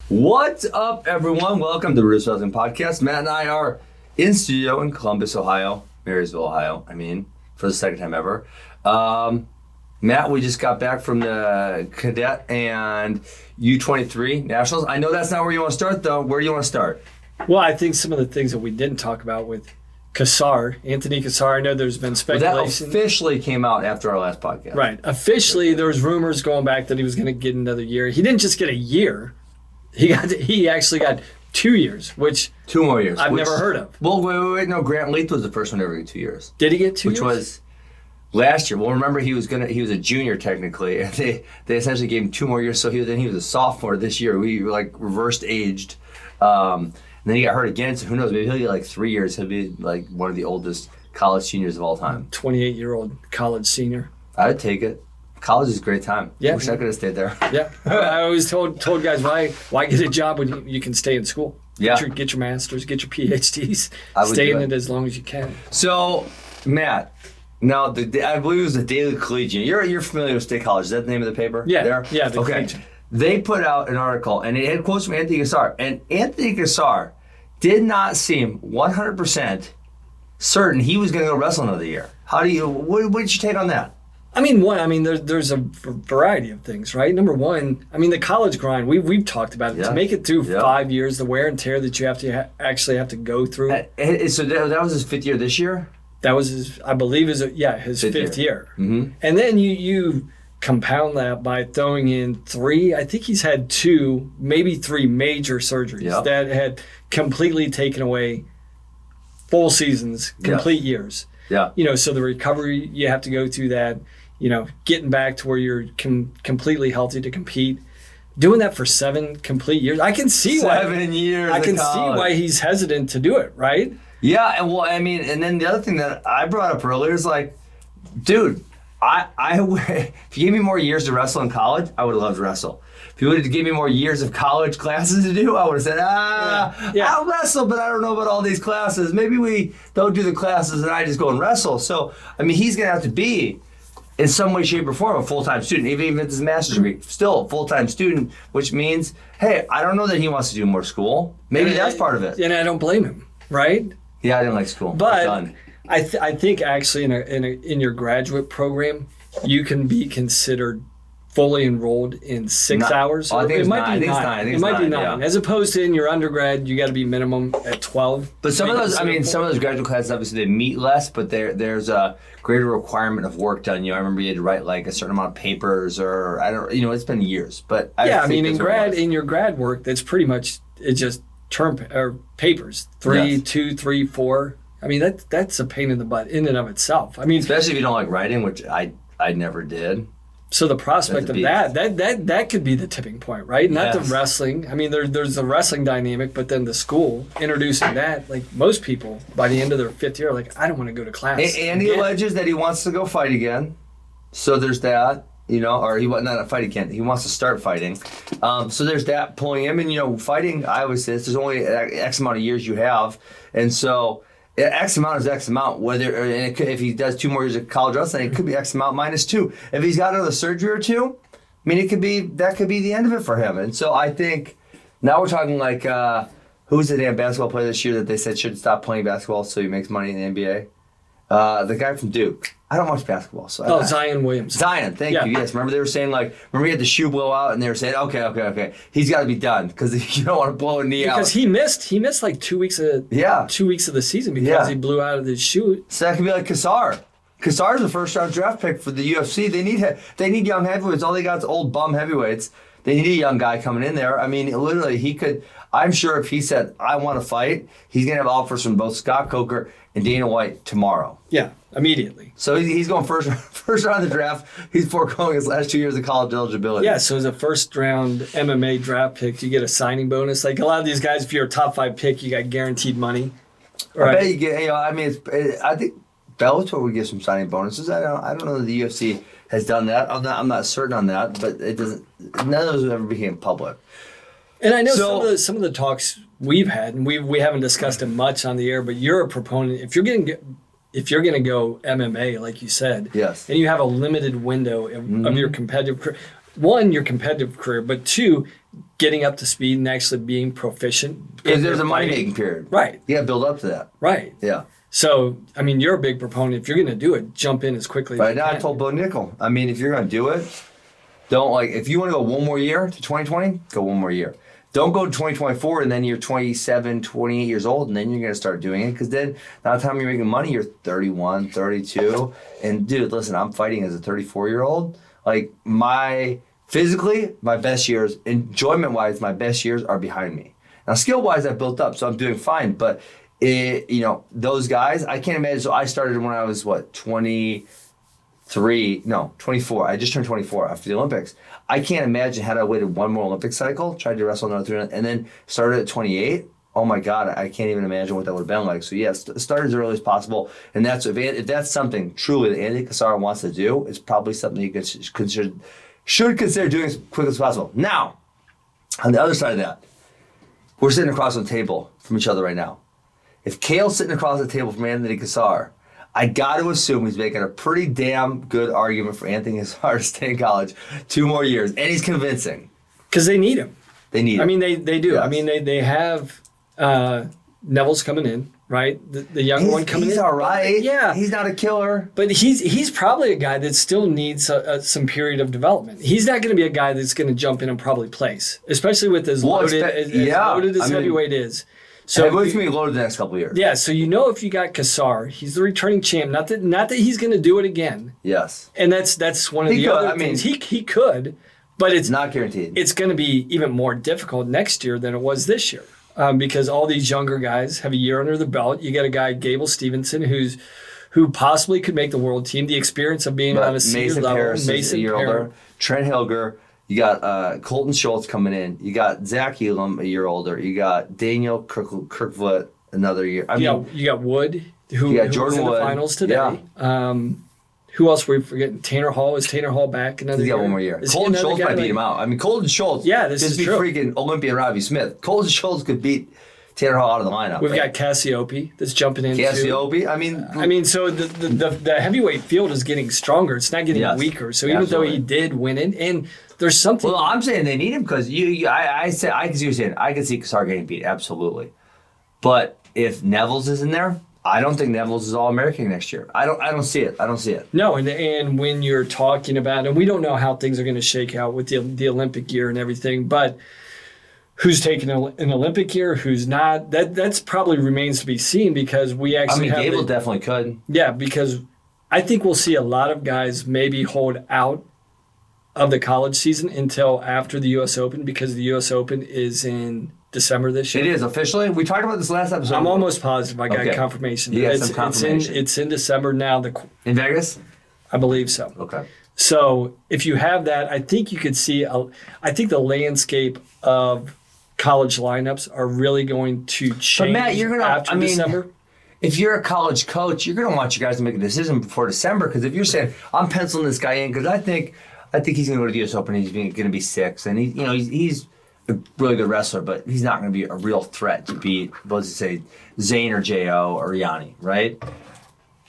What's up, everyone? Welcome to the RUDIS Wrestling Podcast. Matt and I are in studio in Columbus, Ohio. Marysville, Ohio, for the second time ever. Matt, we just got back from the Cadet and U23 Nationals. I know that's not where you want to start, though. Where do you want to start? Well, I think some of the things that we didn't talk about with Cassar, Anthony Cassar, I know there's been speculation. That officially came out after our last podcast. Right. Officially, there was rumors going back that he was going to get another year. He didn't just get a year. He actually got 2 years, which 2 more years. I've never heard of. Well, wait. No, Grant Leith was the first one to ever get 2 years. Did he get 2 years? Which was last year. Well, remember he was a junior technically, and they essentially gave him 2 more years. So he was a sophomore this year. We were like reversed aged. And then he got hurt again. So who knows? Maybe he'll get like 3 years. He'll be like one of the oldest college seniors of all time. 28-year-old college senior. I would take it. College is a great time. Yeah. Wish I could have stayed there. Yeah. I always told guys, why get a job when you can stay in school? Yeah. Get your masters, get your PhDs. Stay in it as long as you can. So, Matt, now I believe it was the Daily Collegiate. You're familiar with State College. Is that the name of the paper? Yeah. There? Yeah. The okay. Collegiate. They put out an article, and it had quotes from Anthony Cassar. And Anthony Cassar did not seem 100% certain he was going to go wrestle another year. What did you take on that? There's a variety of things, right? Number one, the college grind, we've talked about it. Yeah. To make it through 5 years, the wear and tear that you have to actually have to go through. So that was his 5th year this year? That was his 5th year. Mm-hmm. And then you compound that by throwing in 3, I think he's had 2, maybe 3 major surgeries that had completely taken away full seasons, complete years. Yeah. So the recovery, you have to go through that, getting back to where you're completely healthy to compete. Doing that for 7 complete years. I can see 7 years. I can see why he's hesitant to do it, right? Yeah, and then the other thing that I brought up earlier is like, dude, if you gave me more years to wrestle in college, I would have loved to wrestle. If you would have given me more years of college classes to do, I would have said, I'll wrestle, but I don't know about all these classes. Maybe we don't do the classes and I just go and wrestle. So, he's going to have to be, in some way, shape, or form, a full-time student. Even if it's a master's degree, still a full-time student, which means, hey, I don't know that he wants to do more school. Maybe that's part of it. And I don't blame him, right? Yeah, I didn't like school. But I think actually in your graduate program, you can be considered fully enrolled in 6 hours. I think it might be 9. It might be 9. As opposed to in your undergrad, you got to be minimum at 12. But some of those graduate classes, obviously, they meet less, but there's a greater requirement of work done. I remember you had to write like a certain amount of papers, or it's been years. But in your grad work, that's pretty much it's just term or papers 3, 2, 3, 4. That's a pain in the butt in and of itself. Especially if you don't like writing, which I never did. So the prospect of that could be the tipping point, right? Not the wrestling. There's the wrestling dynamic, but then the school introducing that, like most people, by the end of their 5th year, are like, I don't want to go to class. And he alleges that he wants to go fight again. So there's that, or he not fight again. He wants to start fighting. So there's that pulling him. And, fighting, I always say, there's only X amount of years you have. And so X amount is X amount. If he does 2 more years of college wrestling, it could be X amount minus 2. If he's got another surgery or 2, that could be the end of it for him. And so I think now we're talking like who's the damn basketball player this year that they said should stop playing basketball so he makes money in the NBA? The guy from Duke. I don't watch basketball. So Zion Williams. Zion, thank you. Yes, remember they were saying remember he had the shoe blowout and they were saying, okay, he's got to be done because you don't want to blow a knee out. Because he missed like 2 weeks of 2 weeks of the season because he blew out of his shoe. So that could be like Cassar. Cassar's the first-round draft pick for the UFC. They need young heavyweights. All they got is old bum heavyweights. They need a young guy coming in there. Literally, he could. I'm sure if he said, I want to fight, he's going to have offers from both Scott Coker and Dana White tomorrow. Yeah, immediately. So he's going first round of the draft. He's foregoing his last 2 years of college eligibility. Yeah, so as a first-round MMA draft pick, you get a signing bonus. Like a lot of these guys, if you're a top 5 pick, you got guaranteed money. Right? I bet you get, I think Bellator would give some signing bonuses. I don't know that the UFC has done that. I'm not certain on that, but it doesn't. None of those ever became public. And I know some of the talks we've had, and we haven't discussed it much on the air, but you're a proponent. If you're going to go MMA, like you said, yes, and you have a limited window of your competitive career, one, your competitive career, but two, getting up to speed and actually being proficient. Because there's a money-making period. Right. You got to build up to that. Right. Yeah. So, I mean, you're a big proponent. If you're going to do it, jump in as quickly as you Right now, can. I told Bo Nickel, I mean, if you're going to do it, don't if you want to go one more year to 2020, go one more year. Don't go to 2024 and then you're 27, 28 years old and then you're going to start doing it because then by the time you're making money, you're 31, 32. And dude, listen, I'm fighting as a 34-year-old. Like physically, my best years, enjoyment-wise, my best years are behind me. Now, skill-wise, I've built up, so I'm doing fine. But, those guys, I can't imagine. So I started when I was, 24. I just turned 24 after the Olympics. I can't imagine had I waited one more Olympic cycle, tried to wrestle another 3, and then started at 28. Oh my God, I can't even imagine what that would have been like. So yes, start as early as possible. And that's if that's something truly that Andy Cassar wants to do, it's probably something you should consider doing as quick as possible. Now, on the other side of that, we're sitting across the table from each other right now. If Cael's sitting across the table from Anthony Cassar, I got to assume he's making a pretty damn good argument for Anthony Cassar to stay in college 2 more years, and he's convincing. Because they need him. They need him. I mean, they do. Yes. I mean, they have Neville's coming in, right? The young one coming in. He's all right. Yeah. He's not a killer. But he's probably a guy that still needs some period of development. He's not going to be a guy that's going to jump in and probably place, especially with as loaded as heavyweight is. So heavyweight's going to be loaded the next couple of years. Yeah, so if you got Cassar, he's the returning champ. Not that he's going to do it again. Yes. And that's one of the other things. He could, but it's not guaranteed. It's going to be even more difficult next year than it was this year. Because all these younger guys have a year under the belt. You got a guy, Gable Stevenson, who possibly could make the world team. The experience of being on a senior level. Paris is a year older. Trent Hilger. You got Colton Schultz coming in. You got Zach Elam a year older. You got Daniel Kirkvoet another year. You got Wood, who Jordan was in the Wood. finals today. Yeah. Who else were we forgetting? Tanner Hall. Is Tanner Hall back another year? He's got one more year. Colton Schultz might beat him out. I mean, Colton Schultz. Yeah, this is true. true. Freaking Olympian Robbie Smith. Colton Schultz could beat Tanner Hall out of the lineup. We've got Cassiope that's jumping in. Cassiope. So the heavyweight field is getting stronger. It's not getting weaker. So even though he did win it, and there's something. Well, I'm saying they need him because I can see you saying I can see Cassar getting beat absolutely, but if Neville's is in there, I don't think Neville's is All-American next year. I don't see it. No, and when you're talking about, and we don't know how things are going to shake out with the Olympic year and everything, but who's taking an Olympic year, who's not, that's probably remains to be seen because we actually have... Gable definitely could. Yeah, because I think we'll see a lot of guys maybe hold out of the college season until after the U.S. Open because the U.S. Open is in December this year. It is officially? We talked about this last episode. I'm almost positive I got confirmation. You got some confirmation. It's in December now. In Vegas? I believe so. Okay. So if you have that, I think you could see, I think the landscape of college lineups are really going to change. But Matt, after December. If you're a college coach, you're going to want you guys to make a decision before December because if you're saying, I'm penciling this guy in because I think he's going to go to the U.S. Open and he's going to be 6 and he's a really good wrestler, but he's not going to be a real threat to beat, let's say, Zane or J.O. or Yanni, right?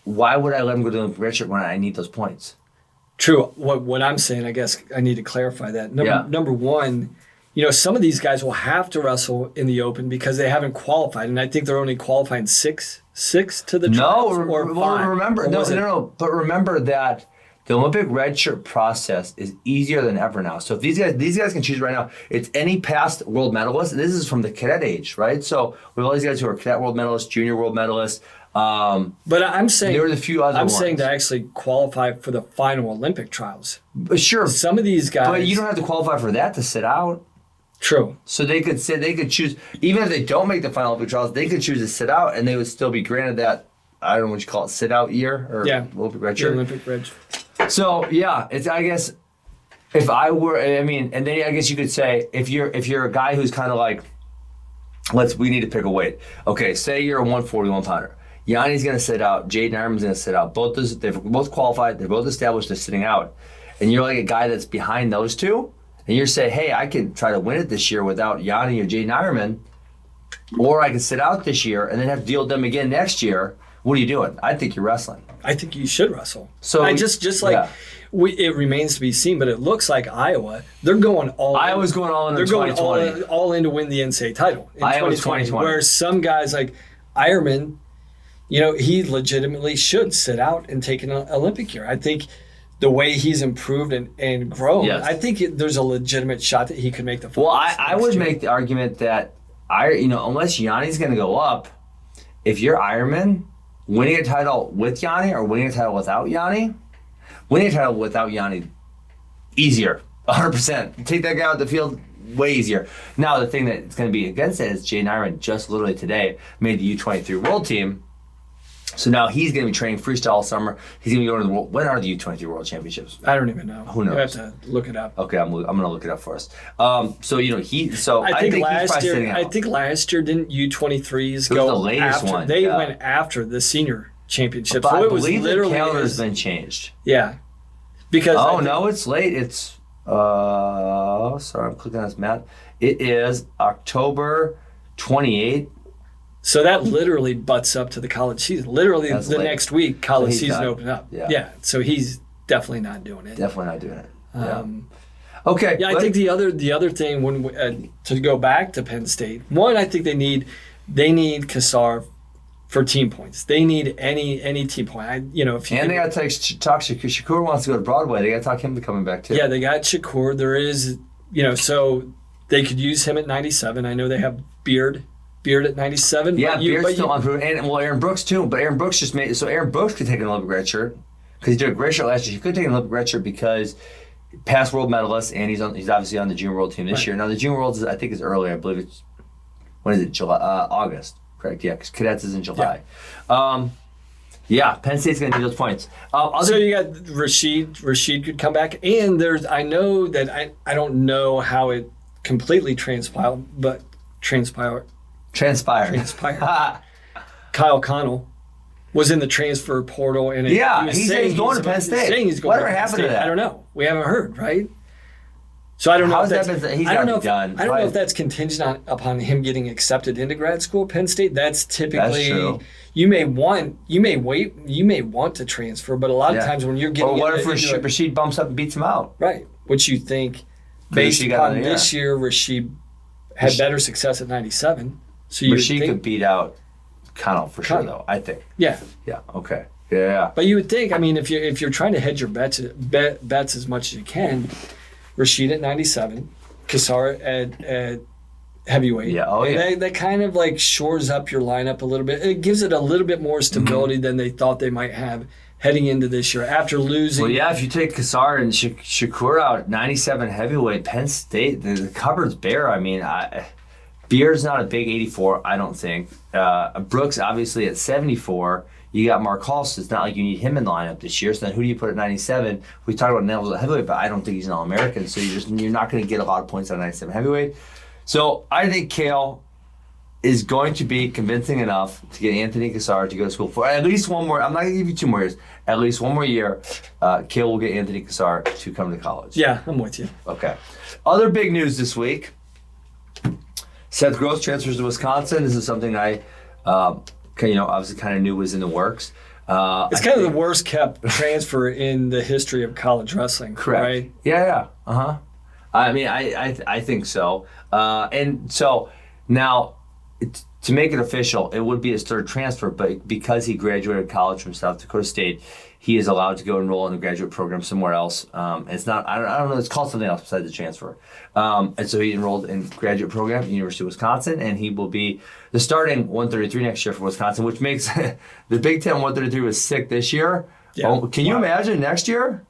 Why would I let him go to the Olympic redshirt when I need those points? True. What I'm saying, I guess I need to clarify that. Number one, some of these guys will have to wrestle in the Open because they haven't qualified, and I think they're only qualifying six to the trials or 5. But remember that the Olympic redshirt process is easier than ever now. So if these guys can choose right now, it's any past world medalist, and this is from the cadet age, right? So we have all these guys who are cadet world medalists, junior world medalists. But I'm saying there were a few other ones. saying to actually qualify for the final Olympic trials. But sure, some of these guys. But you don't have to qualify for that to sit out. True. So they could choose, even if they don't make the final Olympic trials, they could choose to sit out, and they would still be granted that. I don't know what you call it, sit out year or Olympic redshirt. Olympic redshirt. So it's I guess if I were, and then I guess you could say if you're a guy who's kind of like, we need to pick a weight. Okay, say you're a 141 pounder. Yanni's going to sit out. Jaden Ironman's going to sit out. They've both qualified. They're both established. They're sitting out. And you're like a guy that's behind those two. And you're saying, hey, I can try to win it this year without Yanni or Jaden Ironman. Or I can sit out this year and then have to deal with them again next year. what are you doing? I think you're wrestling. I think you should wrestle. So I just like yeah. it remains to be seen, but it looks like Iowa. They're going all. Iowa's going all in. They're going 2020. all in to win the NCAA title in Iowa's 2020. Where some guys like Ironman, you know, he legitimately should sit out and take an Olympic year. I think the way he's improved and grown, Yes. I think there's a legitimate shot that he could make the finals. Well, I would make the argument that unless Yanni's going to go up, if you're Ironman, winning a title with Yanni or winning a title without Yanni, winning a title without Yanni, easier, 100%. Take that guy out the field, way easier. Now, the thing that's going to be against it is Jaden Ironman just literally today made the U23 World Team. So now he's going to be training freestyle all summer. He's going to be going to the world. When are the U23 World Championships? I don't even know. Who knows? You have to look it up. Okay, I'm going to look it up for us. I think he's probably sitting out. I think last year didn't U23s It go was the latest after? one, They yeah. went after the senior championship. But So I it was believe the literally calendar's been changed. Yeah, because No, it's late. It's sorry, I'm clicking on this, Matt. It is October 28th. So that literally butts up to the college season. Literally That's the late. next week, college he's season done. opened up. Yeah. So he's definitely not doing it. Definitely not doing it. Yeah. Okay. Yeah, I but- think the other thing when to go back to Penn State, one, I think they need Cassar for team points. They need any team point. If you And they got to talk Shakur wants to go to Broadway. They got to talk him to coming back too. Yeah, they got Shakur. There is, so they could use him at 97. I know they have Beard at 97. Yeah, but Beard's still on proof. And Aaron Brooks too. But Aaron Brooks Aaron Brooks could take an Olympic red shirt because he did a great shirt last year. He could take an Olympic red shirt because past world medalist, and he's obviously on the junior world team this year. Now the junior world I think is early. I believe it's July, August. Correct. Yeah, because cadets is in July. Yeah. Penn State's going to need those points. So you got Rashid. Rashid could come back, and I know that I don't know how it completely transpired. Kyle Connell was in the transfer portal, and he said he's going to Penn State. Whatever happened to that? I don't know. We haven't heard, right? So I don't know. How's that been? He's got to be done. I don't know if that's contingent upon him getting accepted into grad school at Penn State. That's typically true. You may want to transfer, but a lot of times when you're getting, or what if Rashid bumps up and beats him out? Right. Which you think, based upon this year, Rashid had better success at 97. So Rashid could beat out Connell for sure, though. I think. Yeah. Yeah. Okay. Yeah. But you would think. I mean, if you're trying to hedge your bets as much as you can, Rashid at 97, Cassar at heavyweight. Yeah. Oh yeah. That kind of like shores up your lineup a little bit. It gives it a little bit more stability than they thought they might have heading into this year after losing. Well, yeah. If you take Cassar and Shakur out, 97 heavyweight, Penn State, the cupboard's bare. I mean, Beard's not a big 84, I don't think. Brooks obviously at 74. You got Mark Halst. It's not like you need him in the lineup this year. So then who do you put at 97? We talked about Neville's at heavyweight, but I don't think he's an All-American. So you're not going to get a lot of points on 97 heavyweight. So I think Cael is going to be convincing enough to get Anthony Cassar to go to school for at least one more. I'm not going to give you 2 more years. At least 1 more year. Cael will get Anthony Cassar to come to college. Yeah, I'm with you. Okay. Other big news this week. Seth Gross transfers to Wisconsin. This is something I, obviously kind of knew was in the works. It's kind of the worst kept transfer in the history of college wrestling. Correct. Right? Yeah. I mean, I think so. And so now, to make it official, it would be his 3rd transfer, but because he graduated college from South Dakota State, he is allowed to go enroll in a graduate program somewhere else. It's not, I don't know, it's called something else besides the transfer. And so he enrolled in graduate program at University of Wisconsin, and he will be the starting 133 next year for Wisconsin, which makes the Big Ten 133 was sick this year. Yeah. Can you imagine next year?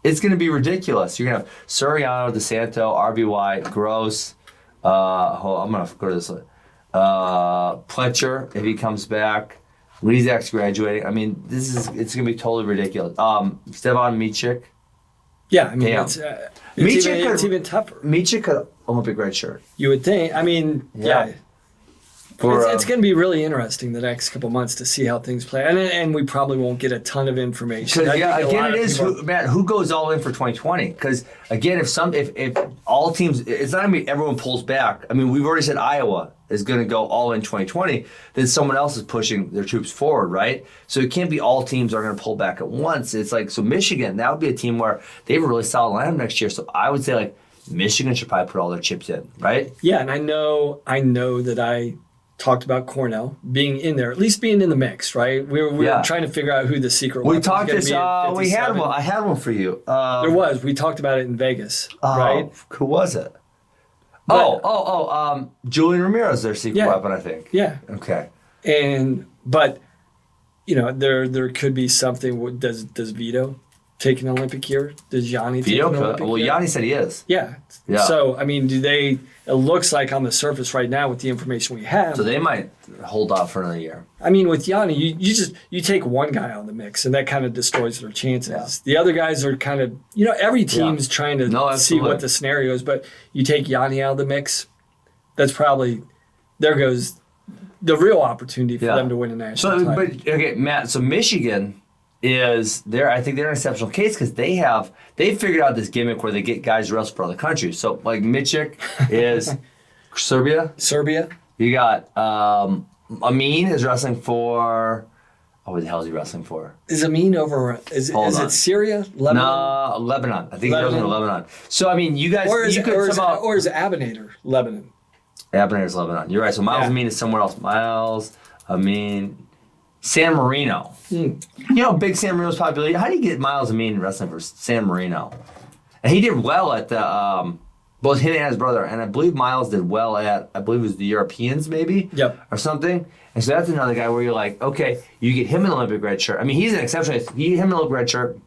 It's going to be ridiculous. You're going to have Soriano, DeSanto, RBY, Gross. I'm going to go to this list. Pletcher, if he comes back. Lezak's graduating. I mean, it's going to be totally ridiculous. Stevan Michik. Yeah, I mean, Damn. it's even tougher. Michik could Olympic red shirt. You would think. I mean, yeah. It's going to be really interesting the next couple months to see how things play, and we probably won't get a ton of information. Again, it is Matt. Who goes all in for 2020? Because again, if all teams, it's not gonna be everyone pulls back. I mean, we've already said Iowa is going to go all in 2020. Then someone else is pushing their troops forward, right? So it can't be all teams are going to pull back at once. It's like so Michigan. That would be a team where they have a really solid lineup next year. So I would say like Michigan should probably put all their chips in, right? Yeah, and I know that I talked about Cornell being in there, at least being in the mix, right? We were trying to figure out who the secret was. We talked this. We had one. I had one for you. There was. We talked about it in Vegas, right? Who was it? Julian Ramirez, their secret weapon, I think. Yeah. Okay. But there could be something. Does Vito take an Olympic year? Does Yanni take an Olympic year? Yanni said he is. Yeah. So I mean, it looks like on the surface right now with the information we have. So they might hold off for another year. I mean, with Yanni, you take one guy out of the mix, and that kind of destroys their chances. Yeah. The other guys are kind of, every team's trying to see what the scenario is, but you take Yanni out of the mix, that's probably, there goes the real opportunity for them to win a national title. But, okay, Matt, so Michigan is there. I think they're an exceptional case because they figured out this gimmick where they get guys wrestle for other countries. So like Michik is Serbia. You got Amin is wrestling for. Oh, what the hell is he wrestling for? Is Amin over? Is it Syria? Lebanon? No, Lebanon. I think he's wrestling for Lebanon. So I mean, you guys, or is Abinator Lebanon? Abinator's Lebanon. You're right. So Miles Amin is somewhere else. Miles Amin. San Marino. Big San Marino's population. How do you get Miles Amin wrestling for San Marino? And he did well at the both him and his brother, and I believe Miles did well at it was the Europeans maybe, or something. And so that's another guy where you're like, okay, you get him an Olympic red shirt. I mean, he's an exception. You get him an Olympic red shirt,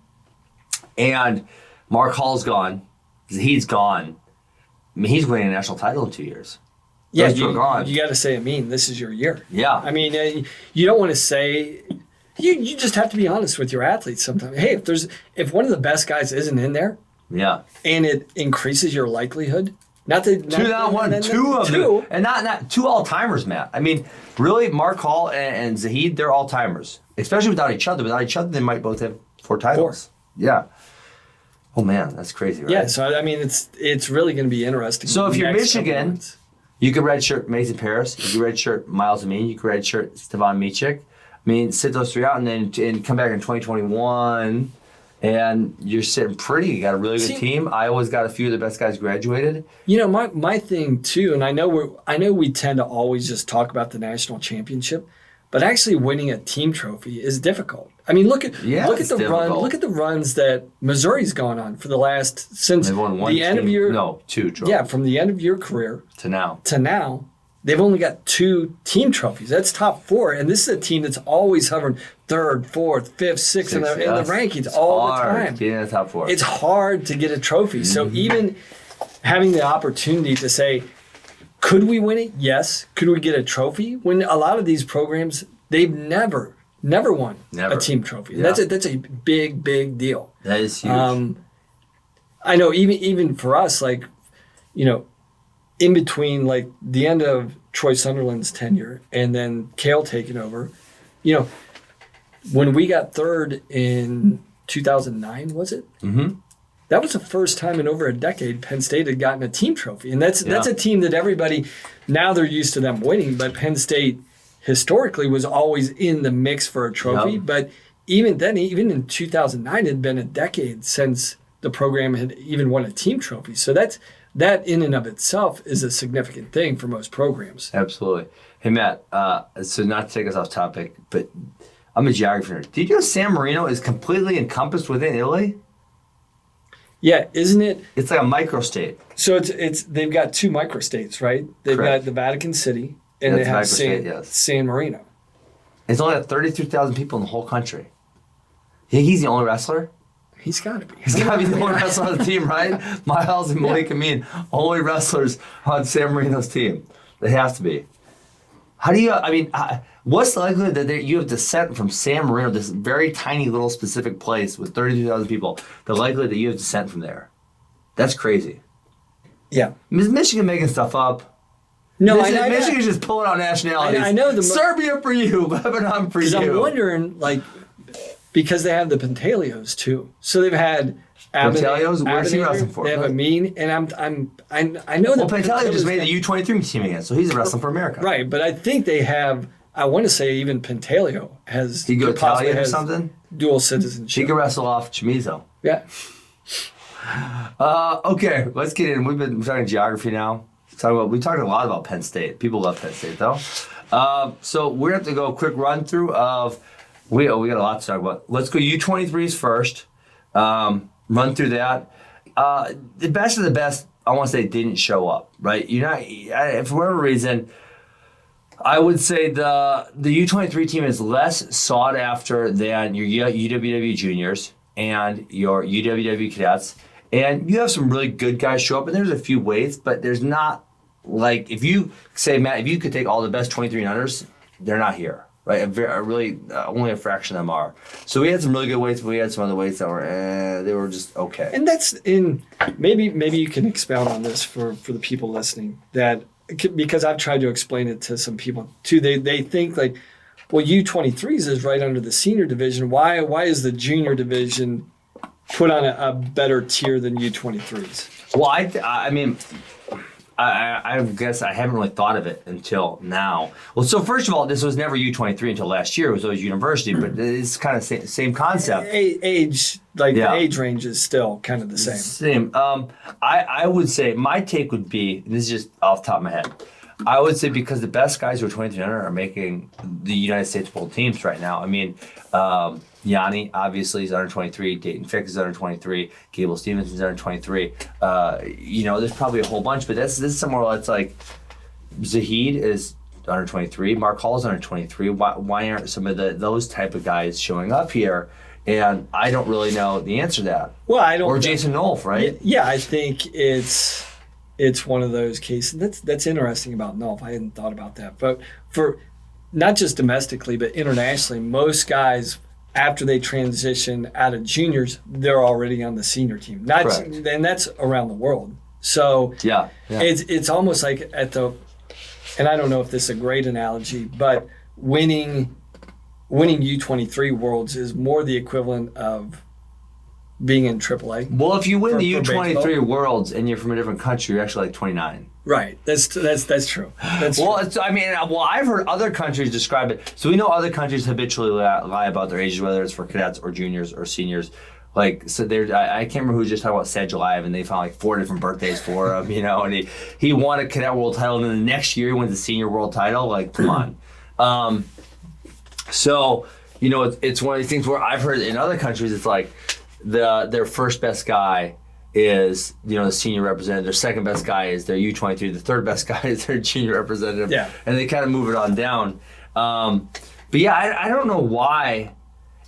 and Mark Hall's gone. He's gone. I mean, he's winning a national title in 2 years. Yeah, you got to say, this is your year. Yeah. I mean, you don't want to say, you just have to be honest with your athletes sometimes. Hey, if one of the best guys isn't in there, and it increases your likelihood, two all-timers, Matt. I mean, really, Mark Hall and Zahid, they're all-timers, especially without each other. Without each other, they might both have 4 titles. 4. Yeah. Oh man, that's crazy, right? Yeah. So I mean, it's really going to be interesting. So if you're Michigan. You could redshirt Mason Paris. You could redshirt Miles Amin. You could redshirt Stevan Michik. I mean, sit those 3 out and come back in 2021, and you're sitting pretty. You got a really good team. Iowa's got a few of the best guys graduated. My thing too, and I know we tend to always just talk about the national championship, but actually winning a team trophy is difficult. I mean, look at the runs that Missouri's gone on for the last since They've won the end of your 2 trophies. Yeah, from the end of your career to now, they've only got 2 team trophies. That's top 4, and this is a team that's always hovering 3rd, 4th, 5th, 6th in the rankings all the time. Getting in the top 4. It's hard to get a trophy. Mm-hmm. So even having the opportunity to say, could we win it? Yes. Could we get a trophy? When a lot of these programs, they've never won a team trophy. Yeah. That's a big deal. That is huge. I know even for us, like, in between like the end of Troy Sunderland's tenure and then Cael taking over, when we got 3rd in 2009, was it? Mm-hmm. That was the first time in over a decade Penn State had gotten a team trophy. And that's a team that everybody, now they're used to them winning, but Penn State historically was always in the mix for a trophy. Yep. But even then, even in 2009, it had been a decade since the program had even won a team trophy. So that in and of itself is a significant thing for most programs. Absolutely. Hey, Matt, so not to take us off topic, but I'm a geography nerd. Did you know San Marino is completely encompassed within Italy? Yeah, isn't it? It's like a microstate. So it's they've got 2 microstates, right? They've got the Vatican City and they have San Marino. It's only got 33,000 people in the whole country. You think he's the only wrestler? He's got to be. He's got to be the only wrestler on the team, right? Miles and Malik Amin, only wrestlers on San Marino's team. They have to be. How do you, what's the likelihood that you have descent from San Marino, this very tiny little specific place with 32,000 people, the likelihood that you have descent from there? That's crazy. Yeah. Is Michigan making stuff up? No, Michigan's just pulling out nationalities. I know Serbia for you, Lebanon for you. I'm wondering, like, because they have the Pantaleos too. So they've had Pantaleos. Where's he wrestling for? They have Amin, and I know that. Well, Pantaleo just made the U23 team again, so he's wrestling for America. Right, but I think they have. I want to say even Pantaleo has. He go Italian or something. Dual citizenship. He could wrestle off Chamizo. Yeah. Okay, let's get in. We've been talking geography now. We talked a lot about Penn State. People love Penn State, though. So we're going to have to go a quick run through of. We got a lot to talk about. Let's go U23s first. Run through that. The best of the best, I want to say, didn't show up, right? For whatever reason, I would say the U23 team is less sought after than your UWW juniors and your UWW cadets. And you have some really good guys show up, and there's a few weights, but there's not, like, if you say, Matt, if you could take all the best 23-unders, they're not here. Right, only a fraction of them are. So we had some really good weights, but we had some other weights that were, they were just okay. And that's maybe you can expound on this for the people listening, that because I've tried to explain it to some people too. They think like, well, U23s is right under the senior division. Why is the junior division put on a better tier than U23s? Well, I mean. I guess I haven't really thought of it until now. Well, so first of all, this was never U23 until last year. It was always university, but it's kind of same concept. Age, like the age range is still kind of the same. Same. I would say my take would be, and this is just off the top of my head, I would say because the best guys who are 23 under are making the United States World teams right now. I mean, Yanni, obviously, is under 23. Dayton Fick is under 23. Gable Stevenson's under 23. There's probably a whole bunch, but this is somewhere where it's like Zahid is under 23. Mark Hall is under 23. Why aren't some of those type of guys showing up here? And I don't really know the answer to that. Well, I don't. Or Jason Nolf, right? Yeah, I think it's one of those cases. That's interesting about Nolf. I hadn't thought about that. But for not just domestically, but internationally, most guys, after they transition out of juniors, they're already on the senior team. And that's around the world. So yeah. It's almost like and I don't know if this is a great analogy, but winning U23 Worlds is more the equivalent of being in AAA. Well, if you win the U23 Worlds and you're from a different country, you're actually like 29. Right. That's true. That's true. I've heard other countries describe it. So we know other countries habitually lie about their ages, whether it's for cadets or juniors or seniors. Like, so I can't remember who was just talking about Sedgelive, and they found like 4 different birthdays for him, and he won a cadet world title, and then the next year he wins the senior world title. Like, come on. So, it's one of these things where I've heard in other countries, it's like their first best guy is, the senior representative. Their second best guy is their U23. The third best guy is their junior representative. Yeah. And they kind of move it on down. But yeah, I don't know why.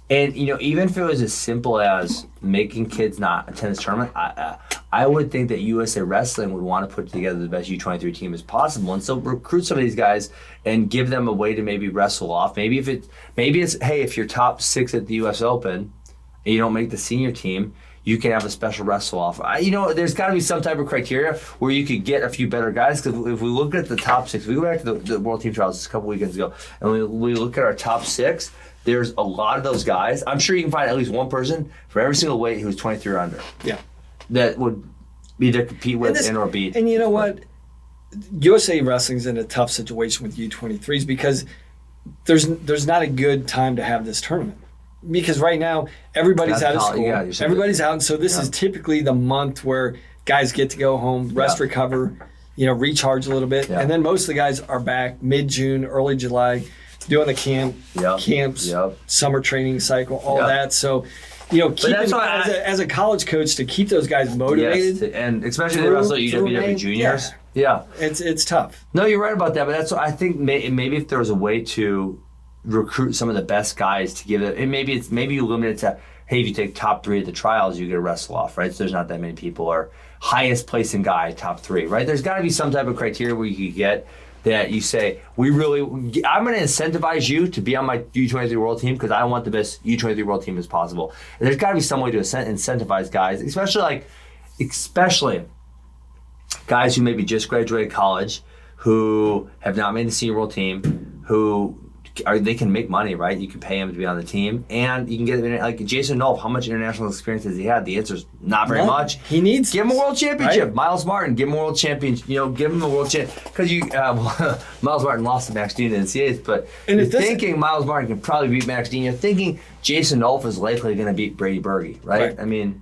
And, even if it was as simple as making kids not attend this tournament, I would think that USA Wrestling would want to put together the best U23 team as possible. And so recruit some of these guys and give them a way to maybe wrestle off. Maybe it's, hey, if you're top 6 at the US Open and you don't make the senior team, you can have a special wrestle off. There's got to be some type of criteria where you could get a few better guys. Because if we look at the top 6, we go back to the World Team Trials a couple weekends ago, and we look at our top 6, there's a lot of those guys. I'm sure you can find at least one person for every single weight who's 23 or under. Yeah. That would either compete with and or beat. And you know what? USA Wrestling's in a tough situation with U23s because there's not a good time to have this tournament. Because right now, everybody's out of school. Yeah, everybody's out. And so this is typically the month where guys get to go home, rest, recover, recharge a little bit. Yeah. And then most of the guys are back mid-June, early July, doing the camps, summer training cycle, all that. So, as a college coach, to keep those guys motivated. Yes, and especially the wrestle UWW juniors. Yeah. It's tough. No, you're right about that. But that's what I think maybe if there was a way to recruit some of the best guys to give it, and maybe you limit it to, hey, if you take top 3 at the trials, you get a wrestle off, right? So there's not that many people, or highest placing guy, top 3, right? There's got to be some type of criteria where you could get that you say, I'm going to incentivize you to be on my U23 World team because I want the best U23 World team as possible. And there's got to be some way to incentivize guys, especially guys who maybe just graduated college, who have not made the senior world team, they can make money, right? You can pay him to be on the team, and you can get like Jason Nolf. How much international experience has he had? The answer is not very much. He needs give him a world championship. Right. Miles Martin, give him a world champion. Give him a world champ because Miles Martin lost to Max Dean in the NCAAs, but you're thinking Miles Martin can probably beat Max Dean. You're thinking Jason Nolf is likely going to beat Brady Berge, right? I mean,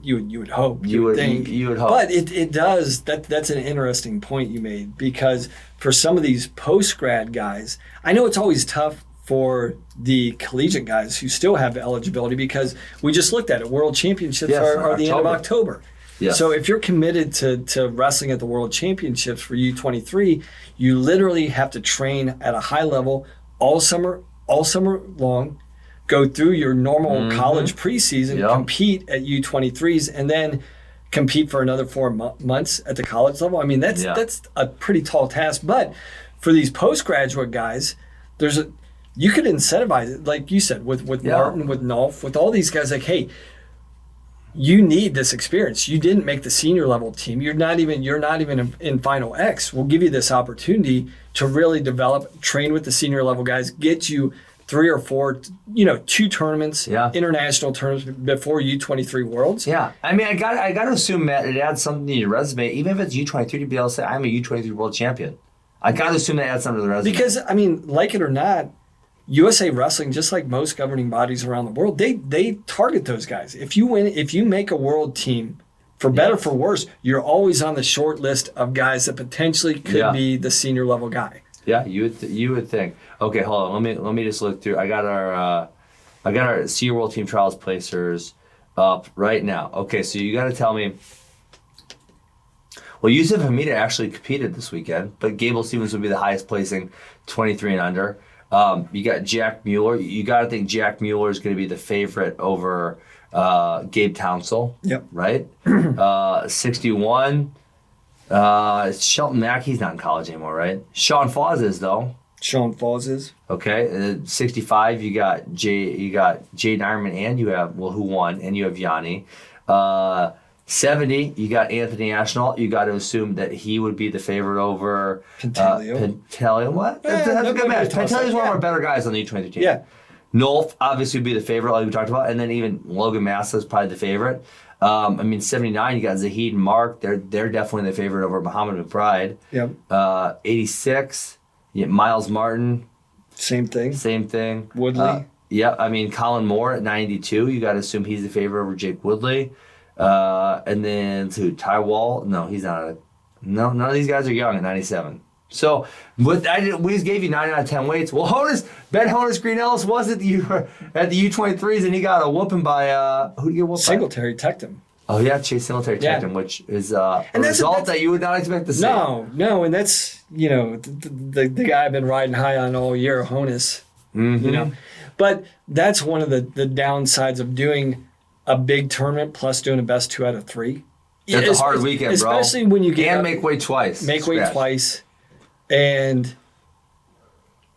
you would hope. You would hope. But it does. That's an interesting point you made, because for some of these post-grad guys, I know it's always tough for the collegiate guys who still have eligibility, because we just looked at it. World Championships are the end of October. Yes. So if you're committed to wrestling at the World Championships for U23, you literally have to train at a high level all summer long, go through your normal college preseason, compete at U23s, and then compete for another 4 months at the college level. I mean, that's a pretty tall task. But for these postgraduate guys, you could incentivize it, like you said, with Martin, with Nolf, with all these guys. Like, hey, you need this experience. You didn't make the senior level team. You're not even in Final X. We'll give you this opportunity to really develop, train with the senior level guys, get you 3 or 4, 2 tournaments, international tournaments before U23 Worlds. Yeah, I mean, I got to assume, Matt, it adds something to your resume, even if it's U23, to be able to say I'm a U23 World Champion. I got to assume that adds something to the resume. Because, I mean, like it or not, USA Wrestling, just like most governing bodies around the world, they target those guys. If you make a world team, for better or for worse, you're always on the short list of guys that potentially could be the senior level guy. Yeah, you would think. Okay, hold on. Let me just look through. I got our senior world team trials placers up right now. Okay, so you got to tell me. Well, Yusuf Hamida actually competed this weekend, but Gable Stevens would be the highest placing, 23 and under. You got Jack Mueller. You got to think Jack Mueller is going to be the favorite over Gabe Townsell. Yep. Right. 61. Shelton Mack, he's not in college anymore, right? Sean Foz is, though. Sean Foz is. Okay. 65, you got Jay Nyerman, and you have, who won, and you have Yanni. 70, you got Anthony Ashnall. You got to assume that he would be the favorite over Pentelio. What? That's a good match. Pentelio's one of our better guys on the U23 team. Yeah. Nolf obviously would be the favorite, like we talked about, and then even Logan Massa is probably the favorite. 79, you got Zahid and Mark. They're definitely the favorite over Muhammad McBride. Yep. 86, you get Miles Martin. Same thing. Woodley. I mean, Colin Moore at 92. You got to assume he's the favorite over Jake Woodley. And then Ty Wall. No, he's not. None of these guys are young at 97. So we just gave you 9 out of 10 weights. Well, Ben Green Ellis was at the U23s, and he got a whooping by who did he get whooped by? Singletary teched him. Oh yeah, Chase Singletary teched him, which is a result that you would not expect to see. No, and that's the guy I've been riding high on all year, Honus. Mm-hmm. But that's one of the downsides of doing a big tournament plus doing a best 2 out of 3. It's a hard weekend, bro. Especially when you get make weight twice. Twice. And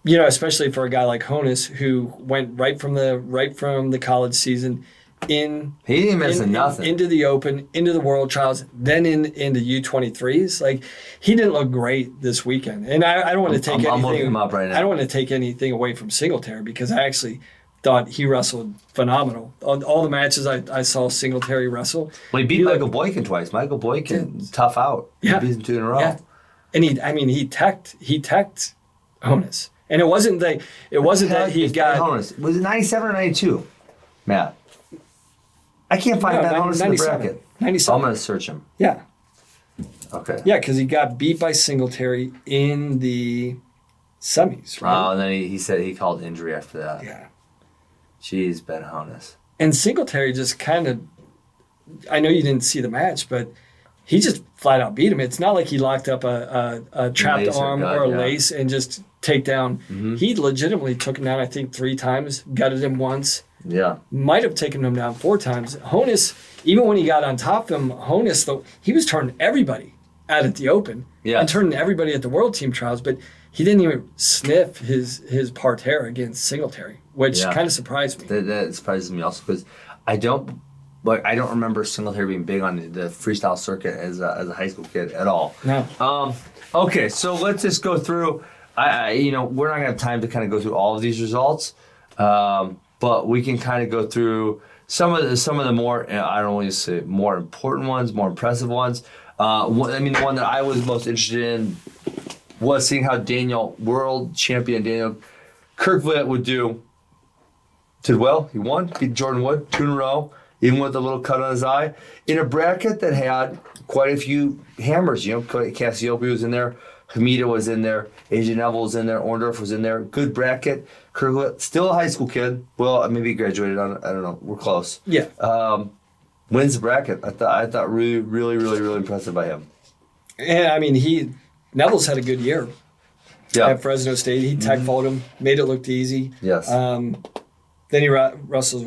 especially for a guy like Honus, who went right from the college season he didn't miss nothing into the Open, into the World Trials, then into U23s. Like, he didn't look great this weekend, and I don't want to take anything. I'm looking him up right now. I don't want to take anything away from Singletary, because I actually thought he wrestled phenomenal. On all the matches I saw Singletary wrestle. Well, he beat Michael Boykin twice. Michael Boykin tough out. Yeah. He beat him 2 in a row. Yeah. And he teched Honus. And it wasn't that he got Honus. Was it 97 or 92? Matt. I can't find Ben Honus in the bracket. 97. I'm going to search him. Yeah. Okay. Yeah, because he got beat by Singletary in the semis, right? Oh, and then he said he called injury after that. Yeah. Jeez, Ben Honus. And Singletary just kind of, I know you didn't see the match, but he just flat out beat him. It's not like he locked up a trapped arm or a lace and just take down. Mm-hmm. He legitimately took him down, I think, 3 times, gutted him once. Yeah. Might have taken him down 4 times. Honus, even when he got on top of him, Honus, though, he was turning everybody out at the Open and turning everybody at the World Team Trials, but he didn't even sniff his parterre against Singletary, which kind of surprised me. That surprises me also, because I don't remember Singletary being big on the freestyle circuit as a high school kid at all. No. Okay, so let's just go through. We're not gonna have time to kind of go through all of these results, but we can kind of go through some of the more, I don't want to say more important ones, more impressive ones. The one that I was most interested in was seeing how world champion Daniel Kirkvoet would do. Did well. He won. Beat Jordan Wood 2 in a row, even with a little cut on his eye, in a bracket that had quite a few hammers. Cassiope was in there. Hamida was in there. AJ Neville was in there. Orndorff was in there. Good bracket. Kirkvoet, still a high school kid. Well, maybe he graduated. I don't know. We're close. Yeah. Wins the bracket. I thought really, really, really, really impressive by him. And Neville's had a good year. Yeah. At Fresno State, he tech-followed him, made it look easy. Yes. Then he wrestles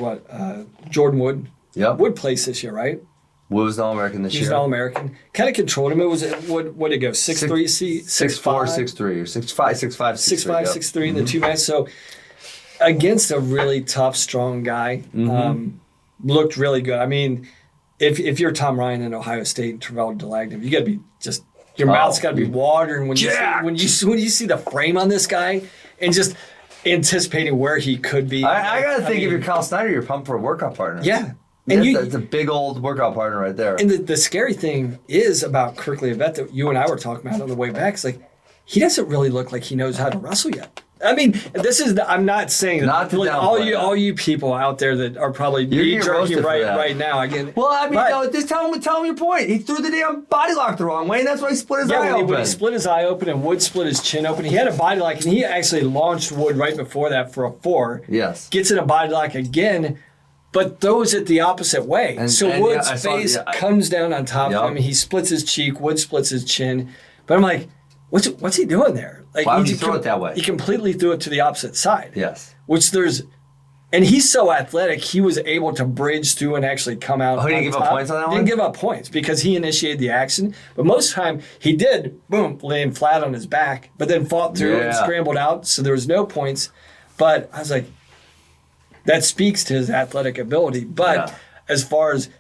Jordan Wood. Yep. Wood placed this year, right? Wood was an All-American this year. He was an All-American. Kind of controlled him. It was what did it go? 6'3", 6'4", 6'3", or 6'5", 6'5", 6'3". 6'5", 6'3", the two matches. So against a really tough, strong guy, looked really good. I mean, if you're Tom Ryan in Ohio State and Terrell Delagna, you got to be just your mouth's got to be watering when you see the frame on this guy and just anticipating where he could be. I got to think if you're Cael Snyder, you're pumped for a workout partner. Yeah. And it's a big old workout partner right there. And the scary thing is about Conigliaro that you and I were talking about on the way back. It's like he doesn't really look like he knows how to wrestle yet. I mean, I'm not saying not that. Like, all you people out there that are probably knee-jerking right now. Just tell him your point. He threw the damn body lock the wrong way, and that's why he split his eye open. When he split his eye open and Wood split his chin open, he had a body lock, and he actually launched Wood right before that for a 4. Yes. Gets in a body lock again, but throws it the opposite way. Wood's face comes down on top of him. He splits his cheek. Wood splits his chin. But I'm like, what's he doing there? Like, why would you throw it that way? He completely threw it to the opposite side. Yes. And he's so athletic, he was able to bridge through and actually come out. Oh, he didn't give up points on that one? Didn't give up points because he initiated the action. But most of the time, he did, land flat on his back, but then fought through and scrambled out, so there was no points. But I was like, that speaks to his athletic ability. But as far as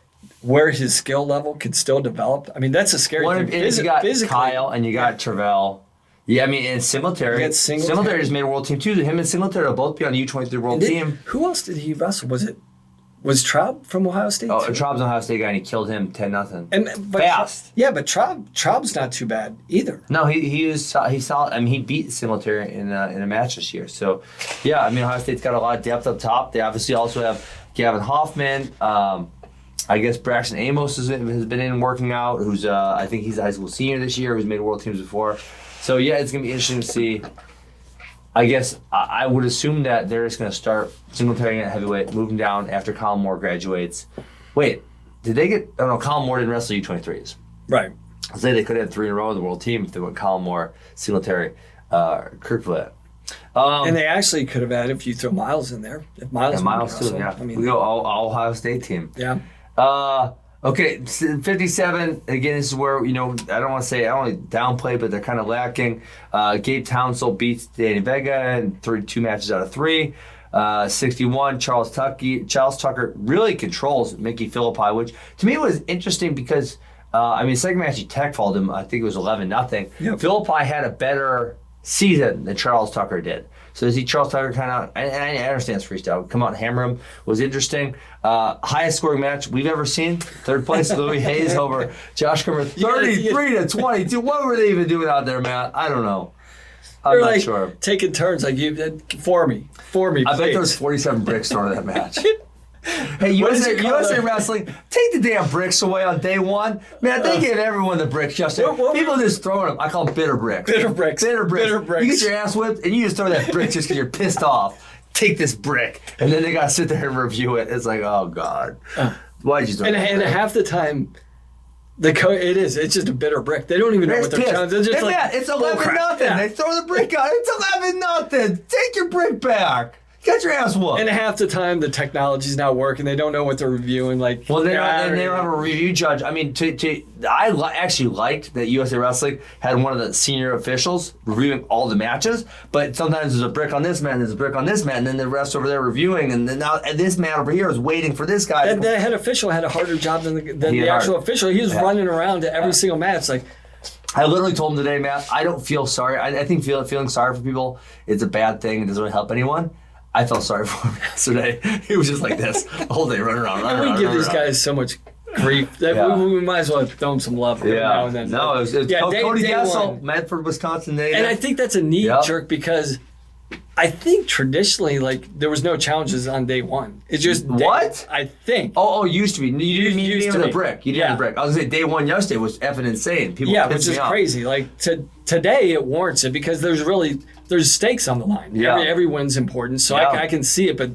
where his skill level could still develop, I mean, that's a scary thing. You got Kyle and you got Travell. Yeah, I mean, and Singletary. Singletary just made a world team too. Him and Singletary will both be on the U23 world team. Who else did he wrestle? Was Traub from Ohio State? Oh, Traub's an Ohio State guy, and he killed him 10-0. Fast. But Traub's not too bad either. No, he's solid. I mean, he beat Singletary in a match this year. So, yeah, I mean, Ohio State's got a lot of depth up top. They obviously also have Gavin Hoffman. I guess Braxton Amos has been in working out. Who's I think he's a high school senior this year. Who's made world teams before. So, yeah, it's going to be interesting to see. I guess I would assume that they're just going to start Singletary at heavyweight, moving down after Colin Moore graduates. Wait, did they get... Oh, no, Colin Moore didn't wrestle U23s. Right. I'll say they could have 3 in a row in the world team if they went Colin Moore, Singletary, Kirkvoet. And they actually could have had if you throw Miles in there. If Miles too, yeah. I mean, we go all Ohio State team. Yeah. Okay, 57, again, this is where, I don't want to downplay, but they're kind of lacking. Gabe Townsend beats Danny Vega in 2 matches out of 3. 61, Charles Tucker really controls Mickey Philippi, which to me was interesting because, second match he tech fouled him, I think it was 11-0. Yep. Philippi had a better season than Charles Tucker did. So to see Charles Tucker kind of, and I understand it's freestyle, come out and hammer him was interesting. Highest scoring match we've ever seen. 3rd place, Louis Hayes over Josh Kummer, 33-22. What were they even doing out there, man? I don't know. I'm not sure. Taking turns, like for me. I bet there was 47 bricks thrown in that match. Hey, USA Wrestling, take the damn bricks away on day 1. Man, they gave everyone the bricks yesterday. People just throwing them. I call them bitter bricks. Bitter bricks. You get your ass whipped, and you just throw that brick just because you're pissed off. Take this brick. And then they got to sit there and review it. It's like, oh, God. Why'd you throw that? And half the time, it's just a bitter brick. They don't even know what they're trying to do. It's 11-0. Yeah. They throw the brick out. It's 11-0. Take your brick back. Get your ass whooped. And half the time, the technology's not working. They don't know what they're reviewing. They don't have a review judge. I mean, I actually liked that USA Wrestling had one of the senior officials reviewing all the matches. But sometimes there's a brick on this man, there's a brick on this man, and then the rest over there reviewing, and then now this man over here is waiting for this guy. The head official had a harder job than the actual official. He was running around to every single match, like. I literally told him today, Matt, I don't feel sorry. I think feeling sorry for people is a bad thing. It doesn't really help anyone. I felt sorry for him yesterday. He was just like this the whole day, running around. We give these guys so much grief that we might as well throw them some love every now and then. No, it was Cody Kessel, Medford, Wisconsin. And I think that's a neat jerk because I think traditionally, like, there was no challenges on day one. It's just what? I think. Oh, it used to be. You didn't have the brick. You didn't have the brick. I was going to say day one yesterday was effing insane. People which is crazy. Like, today it warrants it because there's stakes on the line. Yeah. Every win's important, so I can see it. But,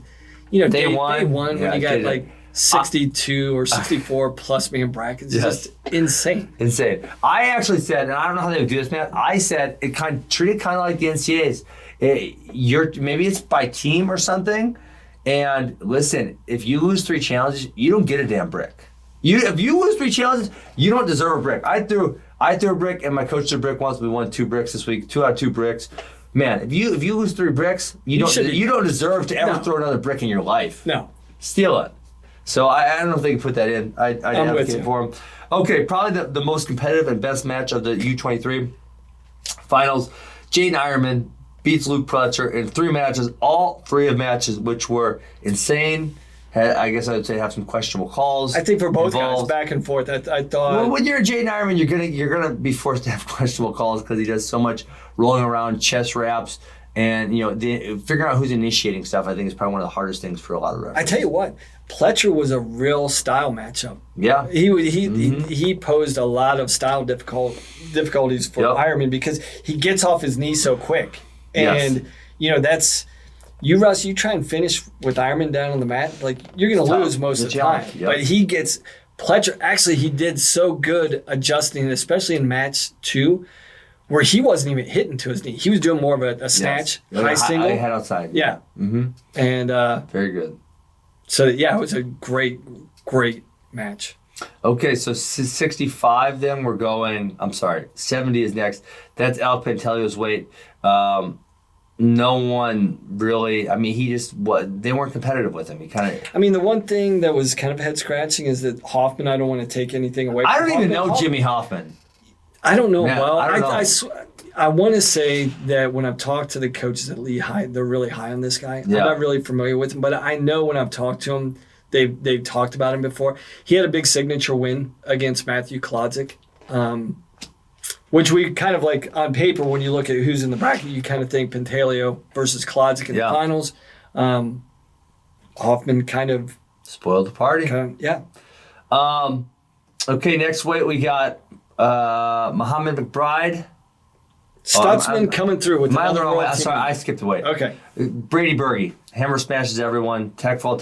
day one when you got, like, 62 or 64 plus me in brackets. It's just insane. Insane. I actually said, and I don't know how they would do this, man. I said it treat it kind of like the NCAAs. Maybe it's by team or something. And listen, if you lose 3 challenges, you don't get a damn brick. If you lose 3 challenges, you don't deserve a brick. I threw a brick, and my coach threw a brick once. We won 2 bricks this week. 2 out of 2 bricks. Man, if you lose 3 bricks, you don't deserve to ever throw another brick in your life. No, steal it. So I don't know if they can put that in. I'd advocate for them. Okay, probably the most competitive and best match of the U23 finals. Jaden Ironman beats Luke Pletcher in 3 matches. All 3 of matches, which were insane. I guess I would say have some questionable calls. I think for both guys, back and forth. I thought. Well, when you're Jaden Ironman, you're gonna be forced to have questionable calls because he does so much rolling around, chest wraps. And, figuring out who's initiating stuff, I think, is probably one of the hardest things for a lot of referees. I tell you what, Pletcher was a real style matchup. Yeah. He posed a lot of style difficulties for Ironman because he gets off his knee so quick. And, that's... Russ, you try and finish with Ironman down on the mat, like, you're going to lose most of the time. Yep. But he gets... Pletcher, actually, he did so good adjusting, especially in match 2, where he wasn't even hitting to his knee. He was doing more of a snatch, high single. Head outside. Yeah. Mm-hmm. And very good. So, it was a great, great match. Okay, so 65 then we're going, 70 is next. That's Al Pantelio's weight. No one really, they weren't competitive with him. He kind of... the one thing that was kind of head-scratching is that Hoffman, I don't want to take anything away from I don't even know Jimmy Hoffman. I don't know. Man, I want to say that when I've talked to the coaches at Lehigh, they're really high on this guy. Yeah. I'm not really familiar with him, but I know when I've talked to him, they've talked about him before. He had a big signature win against Matthew Klodzik, which we kind of like on paper, when you look at who's in the bracket, you kind of think Pantaleo versus Klodzik in the finals. Hoffman kind of spoiled the party. Okay, next weight we got Muhammad McBride. Stutzman coming through with another world. Sorry, I skipped a weight. Okay. Brady Berge. Hammer smashes everyone. Tech fall.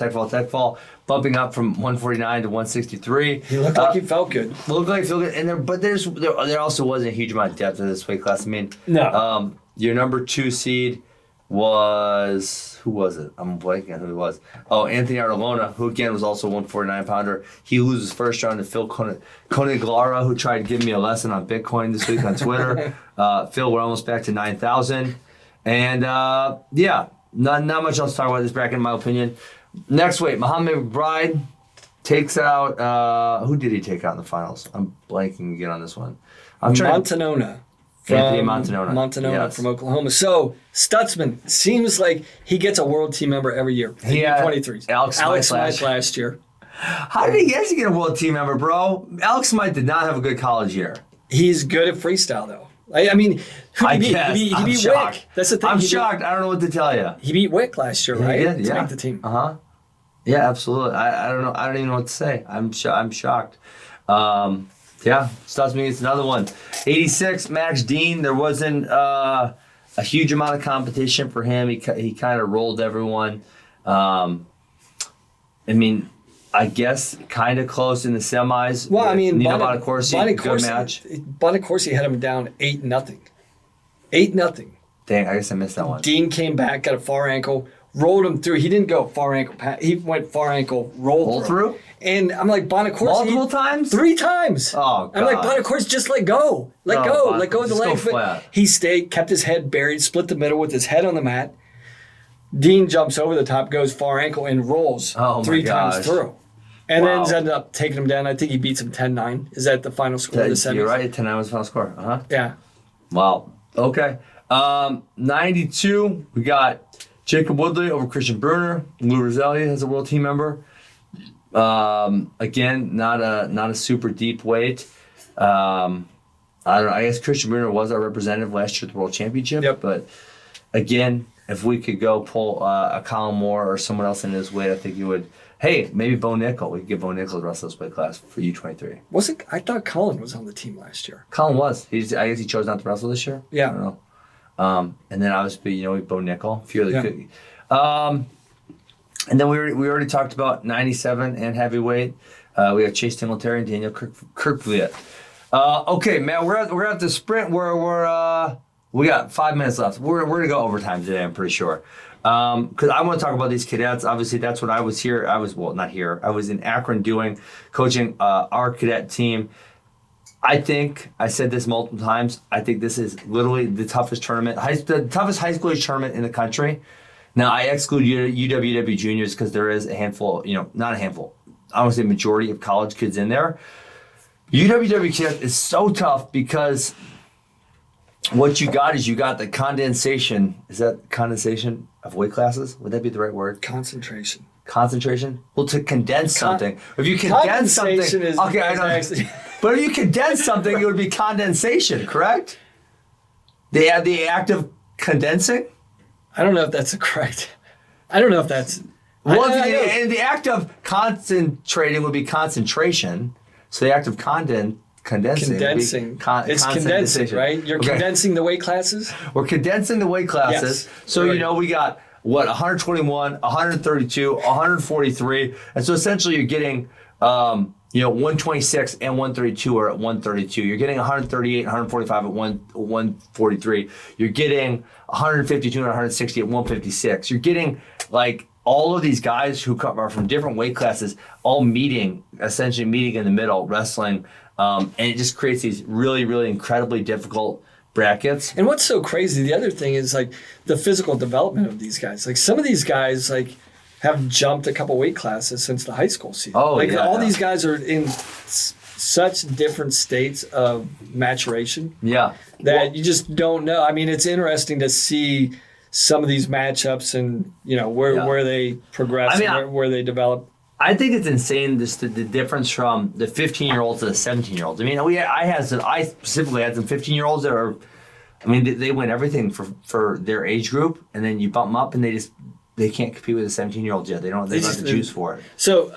Bumping up from 149 to 163. He looked like he felt good. Looked like he felt good. But there also wasn't a huge amount of depth in this weight class. No. Your number 2 seed was... Who was it? I'm blanking on who it was. Oh, Anthony Artelona, who again was also a 149-pounder. He loses first round to Phil Conigliaro, who tried to give me a lesson on Bitcoin this week on Twitter. Phil, we're almost back to 9,000. And not much else to talk about this bracket in my opinion. Next weight, Muhammad McBride takes out... who did he take out in the finals? I'm blanking again on this one. Montanona. Anthony Montanona from Oklahoma. So Stutzman seems like he gets a world team member every year. He had 23s. Alex Smythe last year. How did he actually get a world team member, bro? Alex Smythe did not have a good college year. He's good at freestyle, though. Who did he beat Wick. That's the thing. I'm shocked. I don't know what to tell you. He beat Wick last year, right? He did, to make the team. Yeah, absolutely. I don't know. I don't even know what to say. I'm shocked. Stutzman gets another one. 86, Max Dean. There wasn't a huge amount of competition for him. He kind of rolled everyone. I guess kind of close in the semis. Well, Bonacorsi, good match. Bonacorsi had him down 8-0. 8-0. Dang, I guess I missed that one. Dean came back, got a far ankle, rolled him through. He didn't go far ankle. He went far ankle, roll through. And I'm like, Bonacorsi. Multiple times? 3 times. Oh, God. I'm like, Bonacorsi, just let go. Let go of the leg. Flat. He stayed, kept his head buried, split the middle with his head on the mat. Dean jumps over the top, goes far ankle, and rolls 3 times through. And then ended up taking him down. I think he beats him 10-9. Is that the final score of the semis? You're right. 10-9 was the final score. Uh-huh. Yeah. Wow. Okay. 92, we got Jacob Woodley over Christian Bruner. Lou Roselli as a world team member. Again, not a super deep weight. I don't know. I guess Christian Bruner was our representative last year at the World Championship. Yep. But again, if we could go pull a Colin Moore or someone else in his weight, I think you would. Hey, maybe Bo Nickel. We could give Bo Nickel the rest of this weight class for U23. I thought Colin was on the team last year. Colin was. I guess he chose not to wrestle this year. Yeah. I don't know. And then obviously, Bo Nickel. A few other good. And then we already talked about 97 and heavyweight. We have Chase Singletary and Daniel Kirkvliet. Okay, Matt, we're at the sprint where we got 5 minutes left. We're gonna go overtime today, I'm pretty sure. Because I want to talk about these cadets. Obviously, that's what I was here. Not here. I was in Akron coaching our cadet team. I think, I said this multiple times, I think this is literally the toughest tournament, the toughest high school age tournament in the country. Now, I exclude UWW juniors because there is a handful, not a handful, I want to say majority of college kids in there. UWW cadet is so tough because what you got the condensation. Is that condensation of weight classes? Would that be the right word? Concentration. Well, to condense something. If you condense something, okay, I know. But if you condense something, it would be condensation, correct? The act of condensing. I don't know if that's correct. I don't know if that's. Well, and the act of concentrating would be concentration. So the act of condensing. It's condensing, right? You're condensing the weight classes? We're condensing the weight classes. Yes. So, we got, 121, 132, 143. And so essentially you're getting, 126 and 132 are at 132. You're getting 138 and 145 at 143. You're getting 152 and 160 at 156. You're getting, all of these guys who are from different weight classes all essentially meeting in the middle, wrestling. And it just creates these really, really incredibly difficult brackets. And what's so crazy, the other thing is the physical development of these guys. Some of these guys have jumped a couple weight classes since the high school season. All these guys are in such different states of maturation. Yeah. That you just don't know. I mean, it's interesting to see some of these matchups and where they progress, where they develop. I think it's insane the difference from the 15-year-olds to the 17-year-olds. I mean, I specifically had some 15-year-olds that are, they win everything for their age group, and then you bump them up, and they can't compete with the 17-year-olds yet. They don't have the juice for it. So,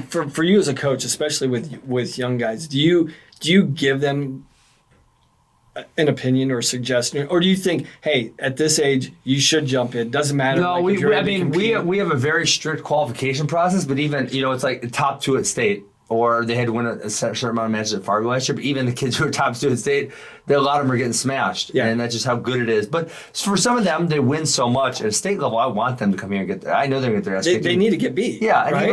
for you as a coach, especially with young guys, do you give them an opinion or suggestion, or do you think, hey, at this age you should jump in? Doesn't matter. No, we have a very strict qualification process, but even it's like the top two at state, or they had to win a certain amount of matches at Fargo last year. But even the kids who are top two at state, a lot of them are getting smashed, and that's just how good it is. But for some of them, they win so much at a state level. I want them to come here and get there. I know they're going to get their ass. They need to get beat. Yeah, and right?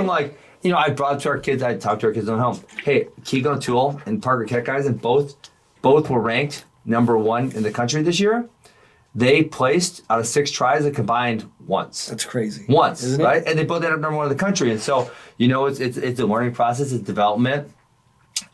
even I brought up to our kids. I talked to our kids on home. Hey, Keegan O'Toole and Parker Keck guys, and both were ranked number 1 in the country this year. They placed out of 6 tries that combined once. That's crazy. Once, isn't right? it? And they both ended up number 1 in the country. And so, it's a learning process, it's development.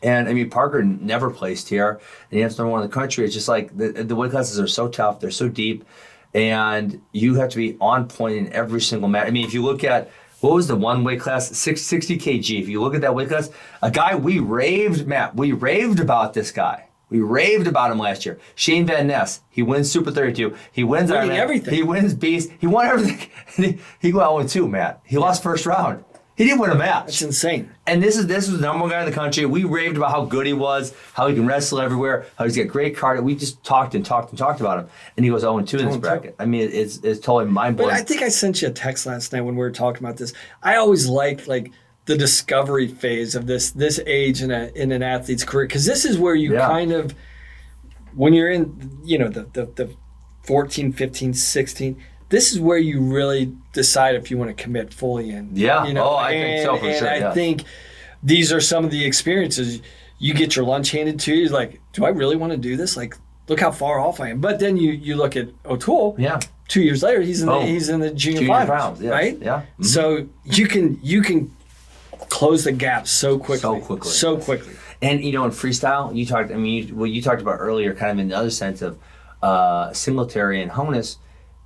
And Parker never placed here, and he has number 1 in the country. It's just the weight classes are so tough, they're so deep, and you have to be on point in every single match. If you look at what was the one weight class, 60 kg. If you look at that weight class, a guy we raved about this guy. We raved about him last year. Shane Van Ness. He wins Super 32. He wins everything. He wins Beast. He won everything. He went 0-2, Matt. He lost first round. He didn't win a match. That's insane. And this was the number 1 guy in the country. We raved about how good he was, how he can wrestle everywhere, how he's got great cardio. We just talked about him. And he goes 0-2 in this bracket. It's totally mind-blowing. But I think I sent you a text last night when we were talking about this. I always liked the discovery phase of this age in an athlete's career, because this is where you kind of, when you're in the 14, 15, 16, this is where you really decide if you want to commit fully in. Yeah. I think so for sure. I think these are some of the experiences. You get your lunch handed to you. You're like, do I really want to do this? Look how far off I am. But then you look at O'Toole. Yeah. 2 years later, he's in the junior finals, yes. right? Yeah. Mm-hmm. So you can close the gap so quickly. And in freestyle, you talked about earlier, kind of in the other sense of similitary and honus,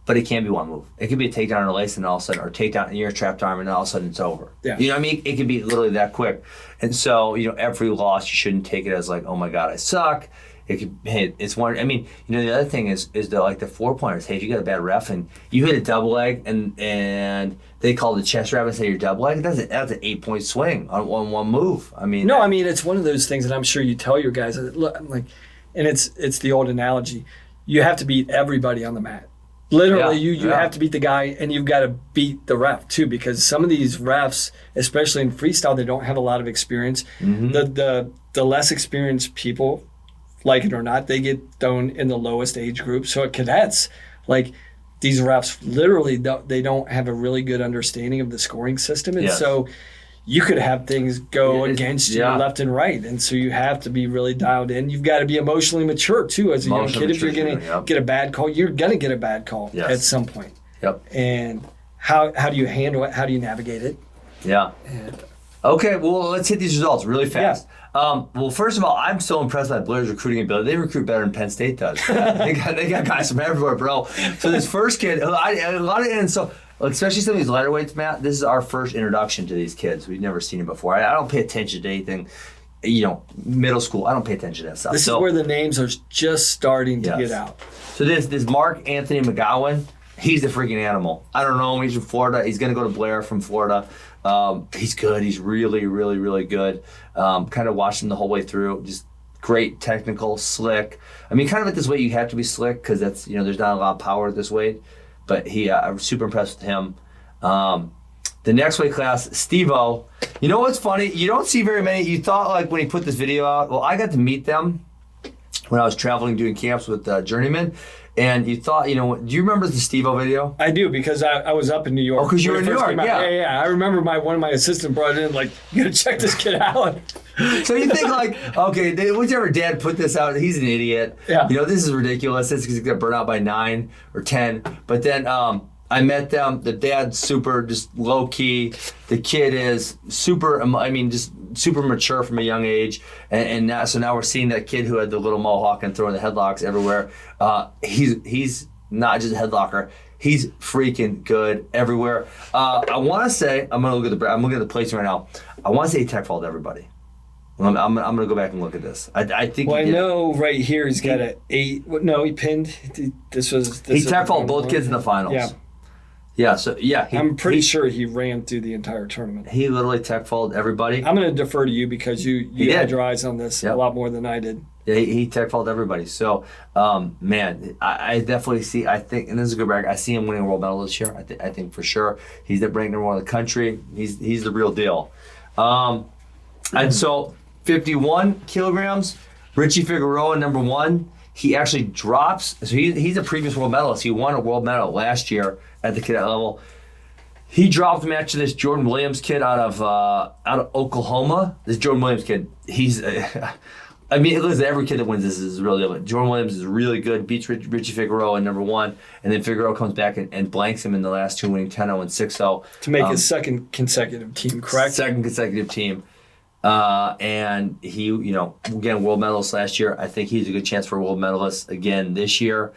but it can be one move. It could be a takedown or a lace, and all of a sudden, or takedown and you're a trapped arm, and all of a sudden it's over. Yeah. You know what I mean? It can be literally that quick. And so, every loss, you shouldn't take it as like, oh my God, I suck. It could, hey, it's one. I mean, the other thing is the 4-pointers. Hey, if you got a bad ref and you hit a double leg and they call the chest wrap and say you're double leg, that's an 8-point swing on one move. I mean, it's one of those things that I'm sure you tell your guys. Look, and it's the old analogy. You have to beat everybody on the mat. Literally, you have to beat the guy, and you've got to beat the ref too, because some of these refs, especially in freestyle, they don't have a lot of experience. The less experienced people, like it or not, they get thrown in the lowest age group. So at cadets, these refs literally they don't have a really good understanding of the scoring system, and so you could have things go against you left and right, and so you have to be really dialed in. You've got to be emotionally mature too as a young kid. If you're going to get a bad call, you're going to get a bad call at some point. Yep. And how do you handle it? How do you navigate it? Yeah. Okay, well, let's hit these results really fast. Yeah. Well, first of all, I'm so impressed by Blair's recruiting ability. They recruit better than Penn State does. they got guys from everywhere, bro. So this first kid, especially some of these lighter weights, Matt, this is our first introduction to these kids. We've never seen them before. I don't pay attention to anything, middle school. I don't pay attention to that stuff. This is where the names are just starting to get out. So this Mark Anthony McGowan, he's a freaking animal. I don't know him. He's from Florida. He's going to go to Blair from Florida. He's good. He's really, really, really good. Kind of watched him the whole way through. Just great technical, slick. I mean, kind of at this weight, you have to be slick because that's, there's not a lot of power at this weight. But I'm super impressed with him. The next weight class, Steve-O. You know what's funny? You don't see very many. You thought when he put this video out, well, I got to meet them when I was traveling doing camps with Journeyman. And you thought, do you remember the Steve-O video? I do, because I was up in New York. Oh, because you were in New York, yeah. I remember one of my assistants brought it in, you got to check this kid out. So you think okay, whichever dad put this out, he's an idiot. Yeah. This is ridiculous. This is going to burn out by 9 or 10. But then I met them. The dad's super just low key. The kid is super, just super mature from a young age. And now, so now we're seeing that kid who had the little mohawk and throwing the headlocks everywhere. He's not just a headlocker. He's freaking good everywhere. I want to say, I'm looking at the placing right now. I want to say he tech faulted everybody. I'm going to go back and look at this. I think. Well, I know right here he's got an 8. No, he pinned. He tech faulted both kids in the finals. Yeah. Yeah. So yeah, I'm pretty sure he ran through the entire tournament. He literally tech faulted everybody. I'm going to defer to you because you had your eyes on this a lot more than I did. Yeah, he tech faulted everybody. So, man, I definitely see. I think, and this is a good brag. I see him winning a world medal this year. I think for sure he's the ranked number 1 in the country. He's the real deal. And so 51 kilograms. Richie Figueroa, number 1. He actually drops. So he's a previous world medalist. He won a world medal last year at the cadet level. He dropped the match to this Jordan Williams kid out of Oklahoma. This Jordan Williams kid, he's. Listen, every kid that wins this is really good. Jordan Williams is really good, beats Richie Figueroa in number 1, and then Figueroa comes back and blanks him in the last 2, winning 10-0 and 6-0. To make his second consecutive team, correct? Second consecutive team. And he, again, world medalist last year. I think he's a good chance for a world medalist again this year.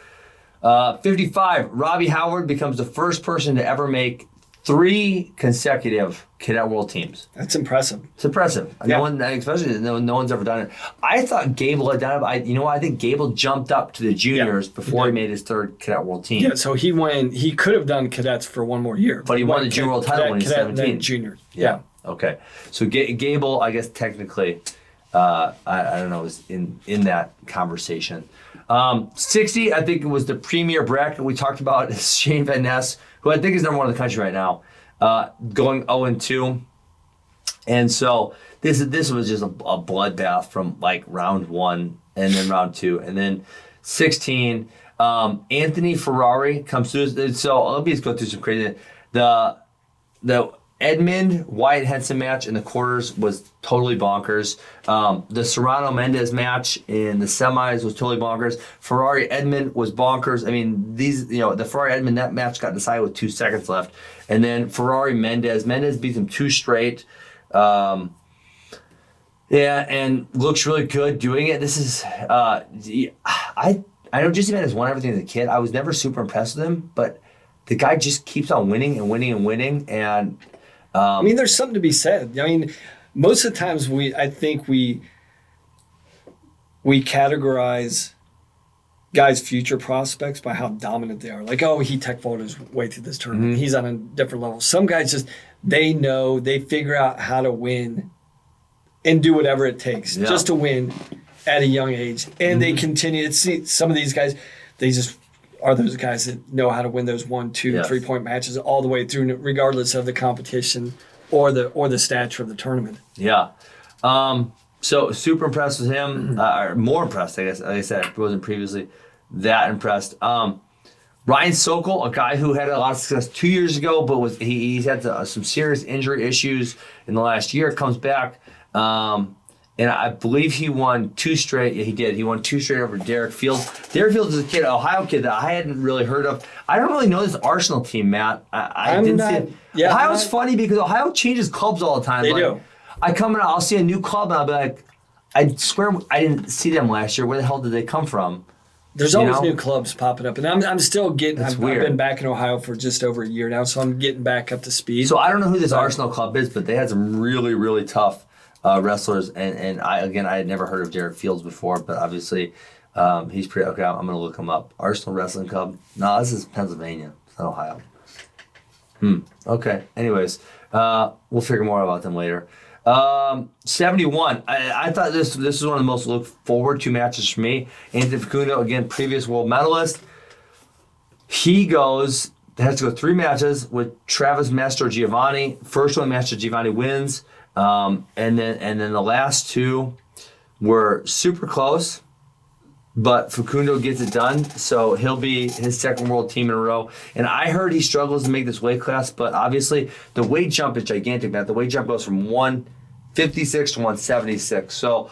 55, Robbie Howard becomes the first person to ever make 3 consecutive cadet world teams. That's impressive. It's impressive. Yeah. No one's ever done it. I thought Gable had done it. I think Gable jumped up to the juniors before he made his 3rd cadet world team. Yeah, so he could have done cadets for 1 more year. But he won the junior world title when he was 17. And juniors. Yeah. Okay. So Gable, I guess technically, I don't know, was in that conversation. 60, I think it was the premier bracket we talked about, is Shane Van Ness, who I think is number 1 in the country right now, going 0-2. And so this was just a bloodbath from round 1 and then round 2. And then 16, Anthony Ferrari comes through. So let me just go through some crazy. The Edmund Wyatt Henson match in the quarters was totally bonkers. The Serrano Mendez match in the semis was totally bonkers. Ferrari Edmund was bonkers. The Ferrari Edmund, that match got decided with 2 seconds left. And then Ferrari Mendez beats him 2 straight. Yeah, and looks really good doing it. This is I know Jesse Matt has won everything as a kid. I was never super impressed with him, but the guy just keeps on winning and winning and winning. And I mean, there's something to be said. I mean, most of the times I think we categorize guys' future prospects by how dominant they are. Like, oh, he tech vaulted his way through this tournament. Mm-hmm. He's on a different level. Some guys just, they figure out how to win and do whatever it takes just to win at a young age. And they continue. See, some of these guys, they just are those guys that know how to win those 1, 2, 3-point matches all the way through, regardless of the competition or the stature of the tournament. Yeah. So super impressed with him. More impressed, I guess. Like I said, I wasn't previously that impressed. Ryan Sokol, a guy who had a lot of success 2 years ago, but he's had some serious injury issues in the last year. Comes back, and I believe he won 2 straight. Yeah, he did. He won 2 straight over Derek Fields. Derek Fields is a kid, an Ohio kid that I hadn't really heard of. I don't really know this Arsenal team, Matt. I didn't see it. Yeah, Ohio's funny because Ohio changes clubs all the time. They do. I come in, I'll see a new club, and I'll be like, I swear I didn't see them last year. Where the hell did they come from? There's always new clubs popping up, and I'm still getting. I've been back in Ohio for just over a year now, so I'm getting back up to speed. So I don't know who this Arsenal club is, but they had some really, really tough wrestlers, and I had never heard of Derek Fields before, but obviously he's pretty okay. I'm gonna look him up. Arsenal Wrestling Club. No, this is Pennsylvania. It's not Ohio. Okay. Anyways, we'll figure more about them later. 71. I thought this was one of the most look forward to matches for me. Anthony Facundo, again, previous world medalist. He has to go 3 matches with Travis Mastro Giovanni. First one, Mastro Giovanni wins. And then the last 2 were super close, but Facundo gets it done. So he'll be his second world team in a row. And I heard he struggles to make this weight class, but obviously the weight jump is gigantic, Matt. The weight jump goes from 156 to 176. So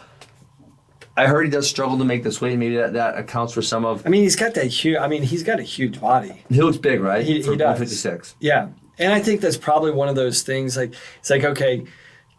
I heard he does struggle to make this weight. Maybe that accounts for some of. I mean, he's got a huge body. He looks big, right? He does. 156. Yeah, and I think that's probably one of those things. Like it's like, okay,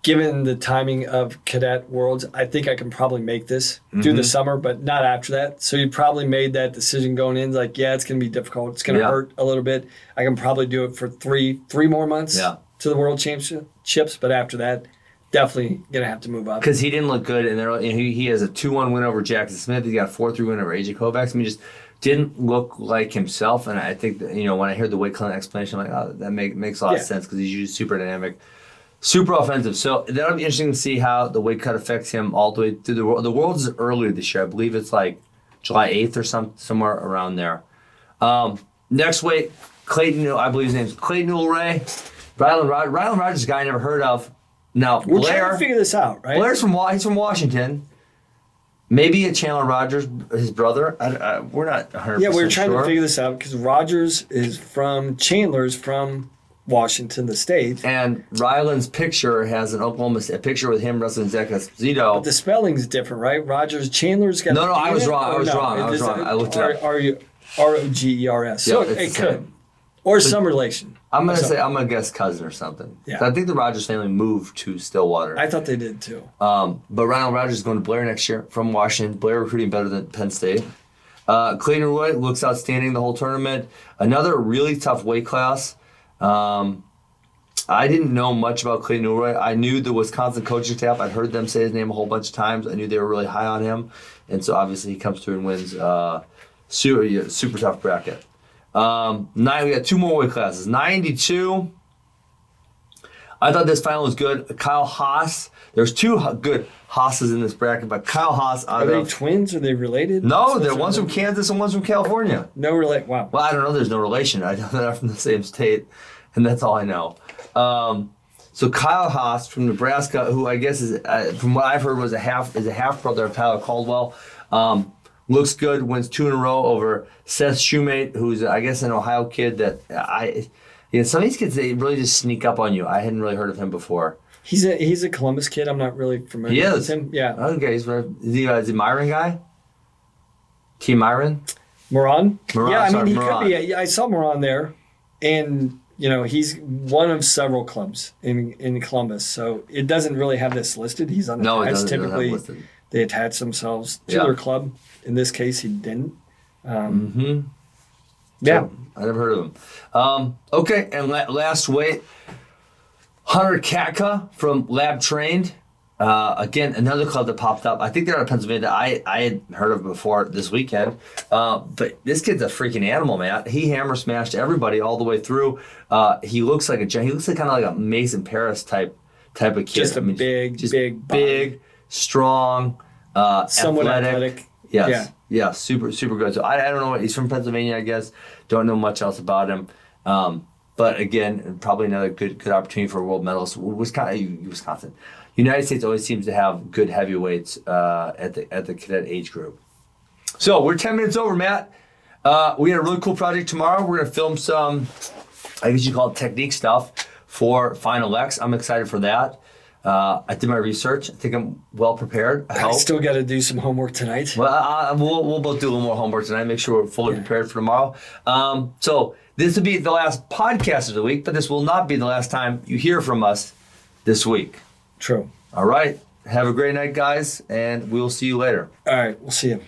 given the timing of Cadet Worlds, I think I can probably make this through the summer, but not after that. So you probably made that decision going in, like, yeah, it's going to be difficult. It's going to hurt a little bit. I can probably do it for three more months to the World Championships, but after that, definitely going to have to move up. Because he didn't look good, and he has a 2-1 win over Jackson Smith. He got a 4-3 win over AJ Kovacs. I mean, just didn't look like himself. And I think that, when I heard the weight cut explanation, I'm like, oh, that makes a lot of sense because he's usually super dynamic. Super offensive. So that'll be interesting to see how the weight cut affects him all the way through the world. The Worlds is earlier this year. I believe it's like July 8th or somewhere around there. Next weight, Clayton, I believe his name's Clayton Ulray. Rylan Rogers, a guy I never heard of. Now, we're trying to figure this out, right? Blair's he's from Washington. Maybe a Chandler Rogers, his brother. We're not 100% sure. Yeah, we're trying to figure this out because Rogers is from Washington, the state. And Ryland's picture has a picture with him wrestling Zach Esposito. But the spelling's different, right? Rogers-Chandler's got No, I was wrong. I was wrong. I looked it up. Rogers. So it could. Or some relation. I'm gonna guess cousin or something. Yeah. I think the Rogers family moved to Stillwater. I thought they did too. But Ryan Rogers is going to Blair next year from Washington. Blair recruiting better than Penn State. Clayton Roy looks outstanding the whole tournament. Another really tough weight class. I didn't know much about Clayton Roy. I knew the Wisconsin coaching staff. I'd heard them say his name a whole bunch of times. I knew they were really high on him, and so obviously he comes through and wins. Super tough bracket. We got 2 more weight classes. 92. I thought this final was good. Kyle Haas. There's 2 good Haas's in this bracket, but Kyle Haas. Are they twins? Are they related? No, they're one's from Kansas and one's from California. No relation. Wow. Well, I don't know. There's no relation. I know they're from the same state, and that's all I know. So Kyle Haas from Nebraska, who I guess is, from what I've heard, was a half brother of Tyler Caldwell. Looks good, wins 2 in a row over Seth Shoemate, who's, I guess, an Ohio kid that some of these kids, they really just sneak up on you. I hadn't really heard of him before. He's a Columbus kid. I'm not really familiar with him. Yeah. Okay, is he a Myron guy? T. Myron? Moran? Moran, yeah, I mean, he Moran. could be. I saw Moran there, and he's one of several clubs in Columbus, so it doesn't really have this listed. He's unattached. No, it doesn't. Typically, it doesn't have listed. they attach themselves to their club. In this case, he didn't. Yeah. So, I never heard of him. Okay, and last weight, Hunter Katka from Lab Trained. Again, another club that popped up. I think they're out of Pennsylvania. I had heard of before this weekend. But this kid's a freaking animal, man. He hammer smashed everybody all the way through. He looks like he looks like kind of like a Mason Paris type of kid. Just big, strong, somewhat athletic. Yes. Yeah, super, super good. So I don't know. He's from Pennsylvania, I guess. Don't know much else about him. But again, probably another good opportunity for a world medalist. Wisconsin. United States always seems to have good heavyweights at the cadet age group. So we're 10 minutes over, Matt. We got a really cool project tomorrow. We're going to film some, I guess you call it technique stuff for Final X. I'm excited for that. I did my research. I think I'm well prepared. I hope. Still got to do some homework tonight. Well, we'll both do a little more homework tonight. Make sure we're fully prepared for tomorrow. So this will be the last podcast of the week, but this will not be the last time you hear from us this week. True. All right. Have a great night, guys, and we'll see you later. All right. We'll see you.